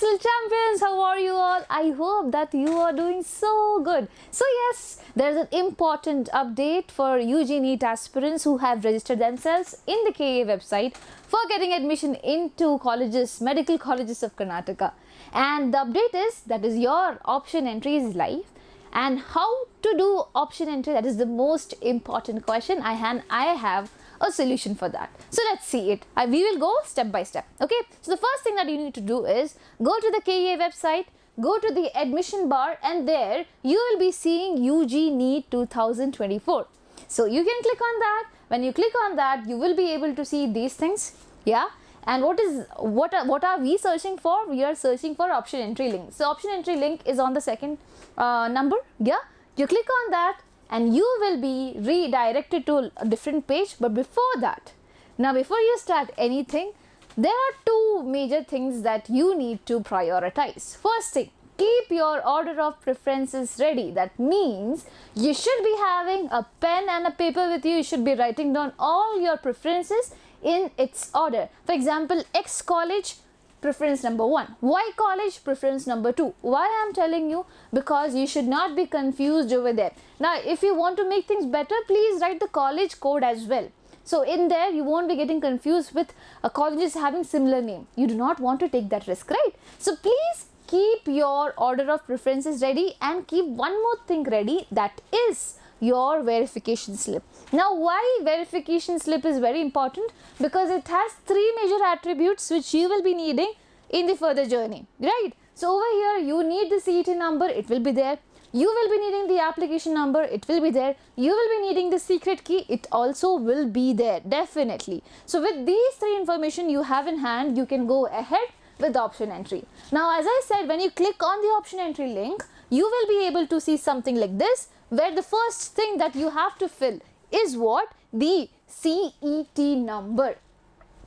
little champions, how are you all? I hope that you are doing so good. So yes, there is an important update for UG NEET aspirants who have registered themselves in the KEA website for getting admission into colleges, medical colleges of Karnataka. And the update is that is your option entry is live, and how to do option entry, that is the most important question. I have a solution for that. So let's see it. We will go step by step. Okay. So the first thing that you need to do is go to the KEA website, go to the admission bar, and there you will be seeing UG NEET 2024. So you can click on that. When you click on that, you will be able to see these things. Yeah. And what are we searching for? We are searching for option entry link. So option entry link is on the second number. Yeah. You click on that, and you will be redirected to a different page. But before that, now before you start anything, there are two major things that you need to prioritize. First thing, keep your order of preferences ready. That means you should be having a pen and a paper with you. You should be writing down all your preferences in its order. For example, X college, preference number 1, Y college, preference number 2. Why I am telling you? Because you should not be confused over there. Now if you want to make things better, please write the college code as well. So in there you won't be getting confused with colleges having similar name. You do not want to take that risk, right? So please keep your order of preferences ready, and keep one more thing ready, that is your verification slip. Now why verification slip is very important? Because it has 3 major attributes which you will be needing in the further journey, right? So over here you need the CET number, it will be there. You will be needing the application number, it will be there. You will be needing the secret key, it also will be there, definitely. So with these 3 information you have in hand, you can go ahead with option entry. Now as I said, when you click on the option entry link, you will be able to see something like this, where the first thing that you have to fill is what? The CET number.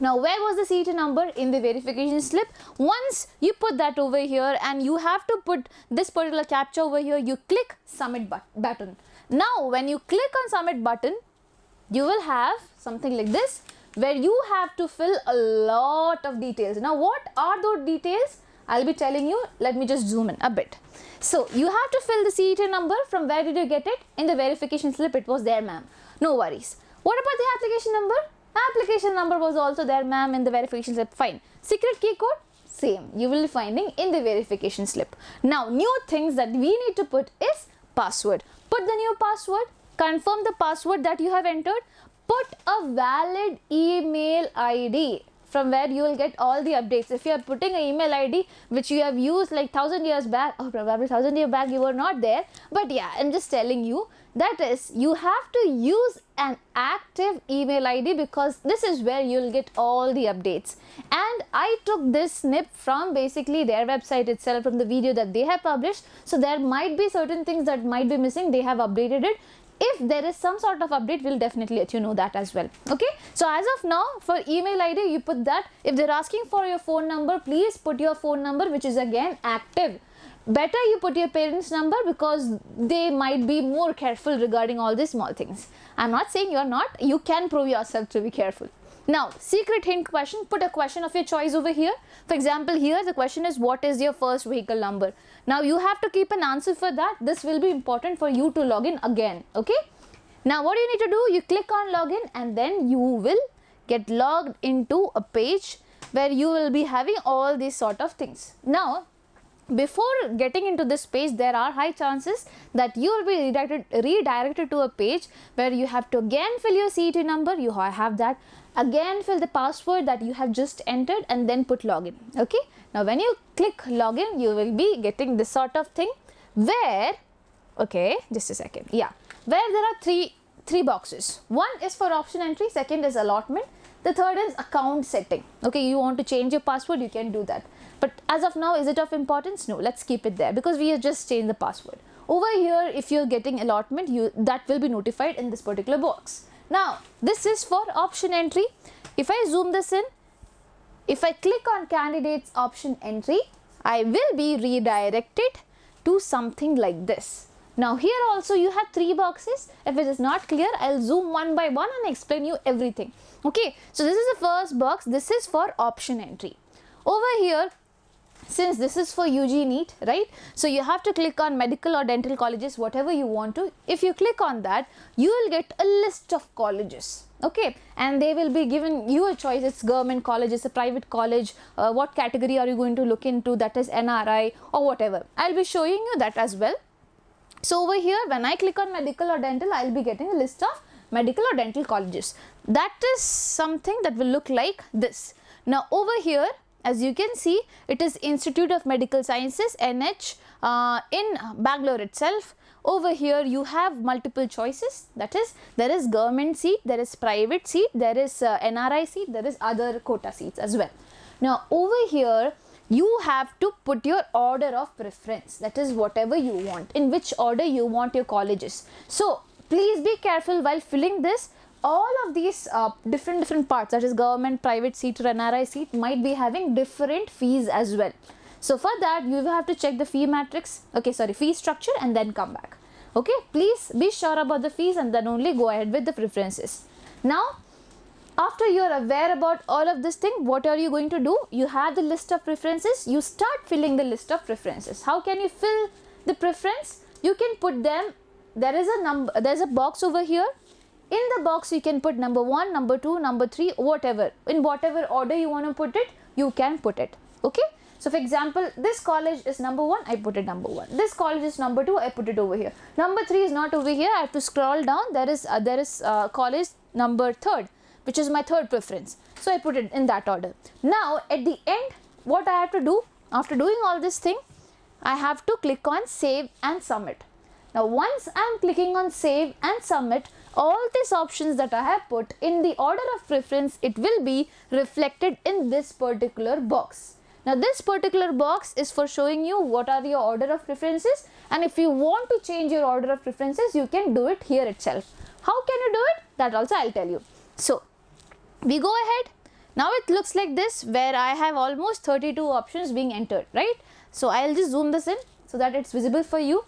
Now where was the CET number? In the verification slip. Once you put that over here, and you have to put this particular captcha over here, you click submit button. Now when you click on submit button, you will have something like this, where you have to fill a lot of details. Now what are those details? I'll be telling you. Let me just zoom in a bit. So you have to fill the CET number. From where did you get it? In the verification slip it was there, ma'am. No worries. What about the application number? Application number was also there, ma'am, in the verification slip. Fine. Secret key code? Same. You will be finding in the verification slip. Now new things that we need to put is password. Put the new password. Confirm the password that you have entered. Put a valid email ID, from where you will get all the updates. If you are putting an email ID which you have used like 1000 years back, or probably 1000 years back you were not there, but yeah, I'm just telling you, that is, you have to use an active email ID, because this is where you will get all the updates. And I took this snip from basically their website itself, from the video that they have published. So there might be certain things that might be missing. They have updated it. If there is some sort of update, we'll definitely let you know that as well. Okay. So as of now, for email ID, you put that. If they're asking for your phone number, please put your phone number, which is again active. Better you put your parents' number, because they might be more careful regarding all these small things. I'm not saying you're not. You can prove yourself to be careful. Now, secret hint question, put a question of your choice over here. For example, here the question is, what is your first vehicle number? Now, you have to keep an answer for that. This will be important for you to log in again. Okay. Now, what you need to do, you click on login, and then you will get logged into a page where you will be having all these sort of things. Now, before getting into this page, there are high chances that you will be redirected to a page where you have to again fill your CET number. You have that. Again fill the password that you have just entered, and then put login. Okay. Now when you click login, you will be getting this sort of thing, where, okay, just a second. Yeah. Where there are three boxes. One is for option entry, second is allotment, the third is account setting. Okay. You want to change your password, you can do that. But as of now, is it of importance? No, let's keep it there, because we have just changed the password. Over here, if you're getting allotment, that will be notified in this particular box. Now, this is for option entry. If I zoom this in, if I click on candidates option entry, I will be redirected to something like this. Now, here also you have 3 boxes. If it is not clear, I'll zoom one by one and explain you everything. Okay, so this is the first box. This is for option entry. Over here, since this is for UG NEET, right? So you have to click on medical or dental colleges, whatever you want to. If you click on that, you will get a list of colleges, okay, and they will be given you a choice. It's government college, it's a private college, what category are you going to look into, that is NRI or whatever. I'll be showing you that as well. So over here, when I click on medical or dental, I'll be getting a list of medical or dental colleges. That is something that will look like this. Now over here, as you can see, it is Institute of Medical Sciences, NH, in Bangalore itself. Over here you have multiple choices, that is, there is government seat, there is private seat, there is NRI seat, there is other quota seats as well. Now over here you have to put your order of preference, that is whatever you want, in which order you want your colleges. So please be careful while filling this. All of these different parts, that is government, private seat or NRI seat, might be having different fees as well. So for that you have to check the fee matrix, okay, sorry, fee structure, and then come back. Okay, please be sure about the fees and then only go ahead with the preferences. Now after you are aware about all of this thing, what are you going to do? You have the list of preferences, you start filling the list of preferences. How can you fill the preference? You can put them, there is a number, there is a box over here. In the box you can put number 1, number 2, number 3, whatever, in whatever order you want to put it, you can put it, okay. So for example, this college is number 1, I put it number 1. This college is number 2, I put it over here. Number 3 is not over here, I have to scroll down. There is college number 3rd, which is my 3rd preference. So I put it in that order. Now at the end, what I have to do, after doing all this thing, I have to click on save and submit. Now once I am clicking on save and submit, all these options that I have put in the order of preference, it will be reflected in this particular box. Now this particular box is for showing you what are your order of preferences, and if you want to change your order of preferences, you can do it here itself. How can you do it? That also I'll tell you. So we go ahead. Now it looks like this, where I have almost 32 options being entered, right? So I'll just zoom this in so that it's visible for you.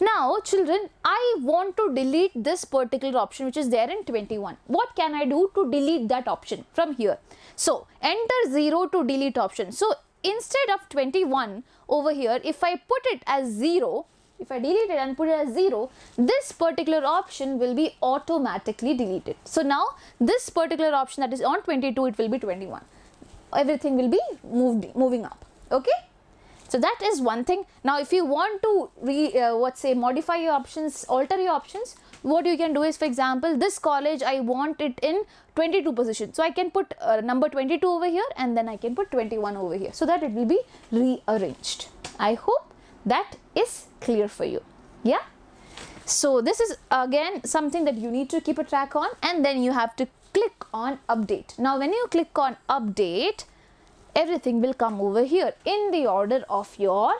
Now children, I want to delete this particular option which is there in 21. What can I do to delete that option from here? So enter 0 to delete option. So instead of 21 over here, if I put it as 0, if I delete it and put it as 0, this particular option will be automatically deleted. So now this particular option that is on 22, it will be 21. Everything will be moving up, okay. So that is one thing. Now if you want to modify your options, alter your options, what you can do is, for example, this college I want it in 22 position. So I can put number 22 over here, and then I can put 21 over here, so that it will be rearranged. I hope that is clear for you. Yeah. So this is again something that you need to keep a track on, and then you have to click on update. Now when you click on update, everything will come over here in the order of your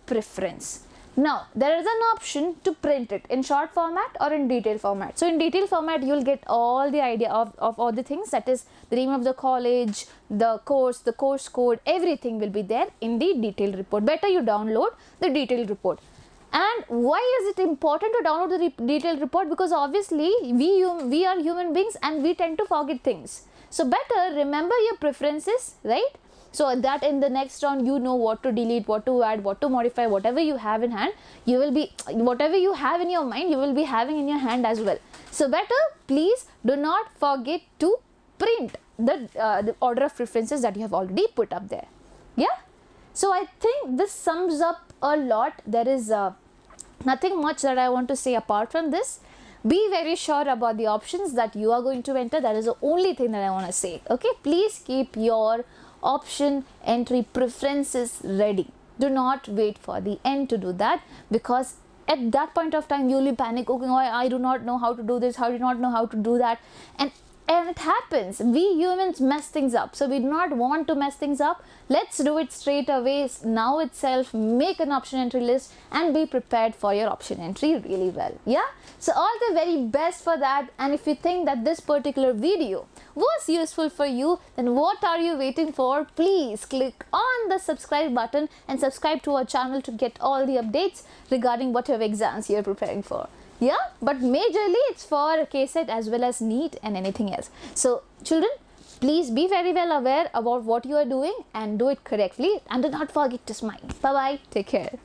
preference. Now there is an option to print it in short format or in detailed format. So in detailed format you will get all the idea of all the things, that is the name of the college, the course code, everything will be there in the detailed report. Better you download the detailed report. And why is it important to download the detailed report? Because obviously we are human beings and we tend to forget things. So better remember your preferences, right? So that in the next round you know what to delete, what to add, what to modify, whatever you have in hand, you will be, whatever you have in your mind, you will be having in your hand as well. So better please do not forget to print the order of preferences that you have already put up there. Yeah. So I think this sums up a lot. There is nothing much that I want to say apart from this. Be very sure about the options that you are going to enter. That is the only thing that I want to say. Okay. Please keep your option entry preferences ready. Do not wait for the end to do that, because at that point of time you will be panic. Okay, I do not know how to do this, I do not know how to do that, and it happens. We humans mess things up, so we do not want to mess things up. Let's do it straight away now itself. Make an option entry list and be prepared for your option entry really well. Yeah, so all the very best for that. And if you think that this particular video was useful for you, then what are you waiting for? Please click on the subscribe button and subscribe to our channel to get all the updates regarding whatever exams you're preparing for. Yeah, but majorly it's for KCET as well as NEET and anything else. So children, Please be very well aware about what you are doing and do it correctly, and do not forget to smile. Bye bye. Take care.